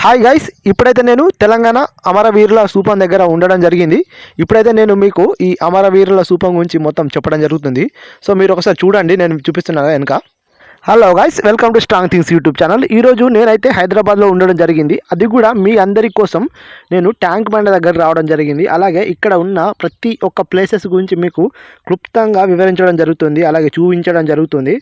Hi guys, ఇప్పుడైతే నేను తెలంగాణ అమరవీరుల స్థూపం దగ్గర ఉండడం జరిగింది. ఇప్పుడైతే నేను మీకు ఈ అమరవీరుల స్థూపం గురించి మొత్తం చెప్పడం జరుగుతుంది. సో మీరు ఒకసారి చూడండి, నేను చూపిస్తున్నాను వెనక. Hello guys, welcome to strong things YouTube channel. ఈరోజు నేనైతే హైదరాబాద్లో ఉండడం జరిగింది. అది కూడా మీ అందరి కోసం నేను ట్యాంక్ బండ్ దగ్గర రావడం జరిగింది. అలాగే ఇక్కడ ఉన్న ప్రతి ఒక్క ప్లేసెస్ గురించి మీకు క్లుప్తంగా వివరించడం జరుగుతుంది, అలాగే చూపించడం జరుగుతుంది.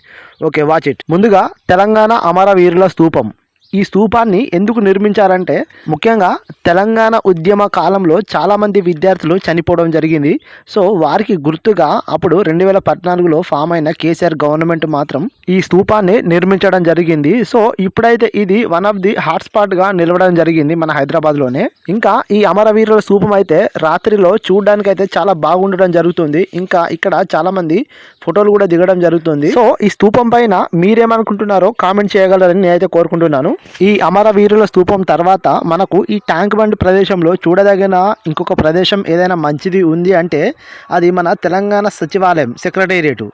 Okay, watch it. ముందుగా తెలంగాణ అమరవీరుల స్థూపం. ఈ స్థూపాన్ని ఎందుకు నిర్మించారంటే, ముఖ్యంగా తెలంగాణ ఉద్యమ కాలంలో చాలామంది విద్యార్థులు చనిపోవడం జరిగింది. సో వారికి గుర్తుగా అప్పుడు 2014లో ఫామ్ అయిన కేసీఆర్ గవర్నమెంట్ మాత్రం ఈ స్థూపాన్ని నిర్మించడం జరిగింది. సో ఇప్పుడైతే ఇది వన్ ఆఫ్ ది హాట్స్పాట్గా నిలవడం జరిగింది మన హైదరాబాద్లోనే. ఇంకా ఈ అమరవీరుల స్థూపం అయితే రాత్రిలో చూడడానికి అయితే చాలా బాగుండడం జరుగుతుంది. ఇంకా ఇక్కడ చాలామంది ఫోటోలు కూడా దిగడం జరుగుతుంది. సో ఈ స్థూపం పైన మీరేమనుకుంటున్నారో కామెంట్ చేయగలరని నేనైతే కోరుకుంటున్నాను. ఈ అమరవీరుల స్థూపం తర్వాత మనకు ఈ ట్యాంక్ బండ్ ప్రదేశంలో చూడదగిన ఇంకొక ప్రదేశం ఏదైనా మంచిది ఉంది అంటే అది మన తెలంగాణ సచివాలయం, సెక్రటేరియట్.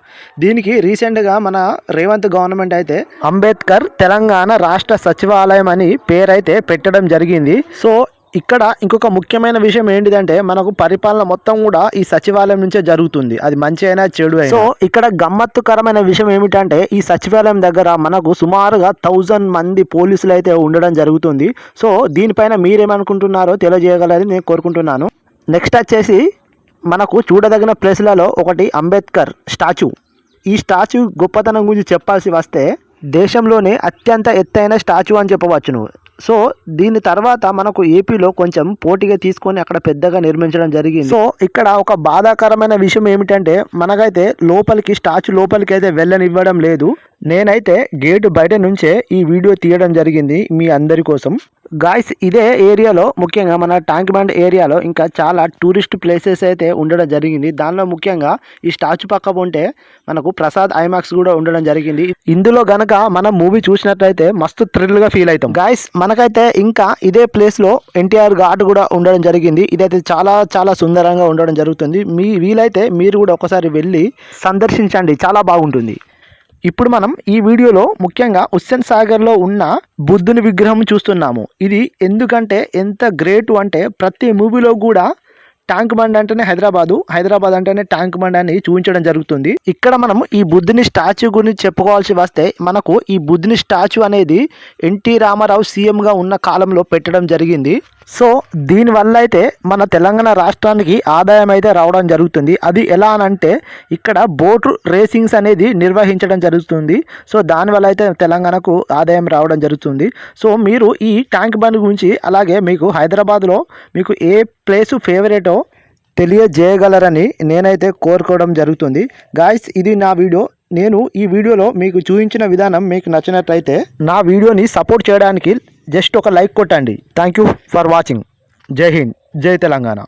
దీనికి రీసెంట్గా మన రేవంత్ గవర్నమెంట్ అయితే అంబేద్కర్ తెలంగాణ రాష్ట్ర సచివాలయం అని పేరైతే పెట్టడం జరిగింది. సో ఇక్కడ ఇంకొక ముఖ్యమైన విషయం ఏంటిదంటే, మనకు పరిపాలన మొత్తం కూడా ఈ సచివాలయం నుంచే జరుగుతుంది. అది మంచి అయినా చెడు అయినా. సో ఇక్కడ గమ్మత్తుకరమైన విషయం ఏమిటంటే, ఈ సచివాలయం దగ్గర మనకు సుమారుగా 1000 మంది పోలీసులు అయితే ఉండడం జరుగుతుంది. సో దీనిపైన మీరేమనుకుంటున్నారో తెలియజేయగలరని నేను కోరుకుంటున్నాను. నెక్స్ట్ వచ్చేసి మనకు చూడదగిన ప్లేస్లలో ఒకటి అంబేద్కర్ స్టాచ్యూ. ఈ స్టాచ్యూ గొప్పతనం గురించి చెప్పాల్సి వస్తే దేశంలోనే అత్యంత ఎత్తైన స్టాచ్యూ అని చెప్పవచ్చును. సో దీని తర్వాత మనకు ఏపీలో కొంచెం పోటీగా తీసుకొని అక్కడ పెద్దగా నిర్మించడం జరిగింది. సో ఇక్కడ ఒక బాధాకరమైన విషయం ఏమిటంటే, మనకైతే లోపలికి స్టాచ్యూ లోపలికి అయితే వెళ్ళనివ్వడం లేదు. నేనైతే గేటు బయట నుంచే ఈ వీడియో తీయడం జరిగింది మీ అందరి కోసం. గాయ్స్, ఇదే ఏరియాలో ముఖ్యంగా మన ట్యాంక్ బండ్ ఏరియాలో ఇంకా చాలా టూరిస్ట్ ప్లేసెస్ అయితే ఉండడం జరిగింది. దానిలో ముఖ్యంగా ఈ స్టాచ్యూ పక్క ఉంటే మనకు ప్రసాద్ ఐమాక్స్ కూడా ఉండడం జరిగింది. ఇందులో గనక మనం మూవీ చూసినట్లయితే మస్తు థ్రిల్గా ఫీల్ అవుతాం. గాయ్స్, మనకైతే ఇంకా ఇదే ప్లేస్లో ఎన్టీఆర్ ఘాట్ కూడా ఉండడం జరిగింది. ఇదైతే చాలా చాలా సుందరంగా ఉండడం జరుగుతుంది. వీలైతే మీరు కూడా ఒకసారి వెళ్ళి సందర్శించండి, చాలా బాగుంటుంది. ఇప్పుడు మనం ఈ వీడియోలో ముఖ్యంగా హుస్సేన్ సాగర్లో ఉన్న బుద్ధుని విగ్రహం చూస్తున్నాము. ఇది ఎందుకంటే ఎంత గ్రేట్ అంటే, ప్రతి మూవీలో కూడా ట్యాంక్ బండ్ అంటేనే హైదరాబాద్ అంటేనే ట్యాంక్ బండ్ అని చూపించడం జరుగుతుంది. ఇక్కడ మనం ఈ బుద్ధుని స్టాచ్యూ గురించి చెప్పుకోవాల్సి వస్తే, మనకు ఈ బుద్ధుని స్టాచ్యూ అనేది ఎన్టీ రామారావు సీఎంగా ఉన్న కాలంలో పెట్టడం జరిగింది. సో దీనివల్ల అయితే మన తెలంగాణ రాష్ట్రానికి ఆదాయం అయితే రావడం జరుగుతుంది. అది ఎలా అనంటే, ఇక్కడ బోట్ రేసింగ్స్ అనేది నిర్వహించడం జరుగుతుంది. సో దానివల్ల అయితే తెలంగాణకు ఆదాయం రావడం జరుగుతుంది. సో మీరు ఈ ట్యాంక్ బండ్ గురించి, అలాగే మీకు హైదరాబాద్లో మీకు ఏ ప్లేసు ఫేవరెటో తెలియజేయగలరని నేనైతే కోరుకోవడం జరుగుతుంది. గాయ్స్, ఇది నా వీడియో. నేను ఈ వీడియోలో మీకు చూపించిన విధానం మీకు నచ్చినట్లయితే నా వీడియోని సపోర్ట్ చేయడానికి జస్ట్ ఒక లైక్ కొట్టండి. Thank you for watching. జై హింద్, జై తెలంగాణ.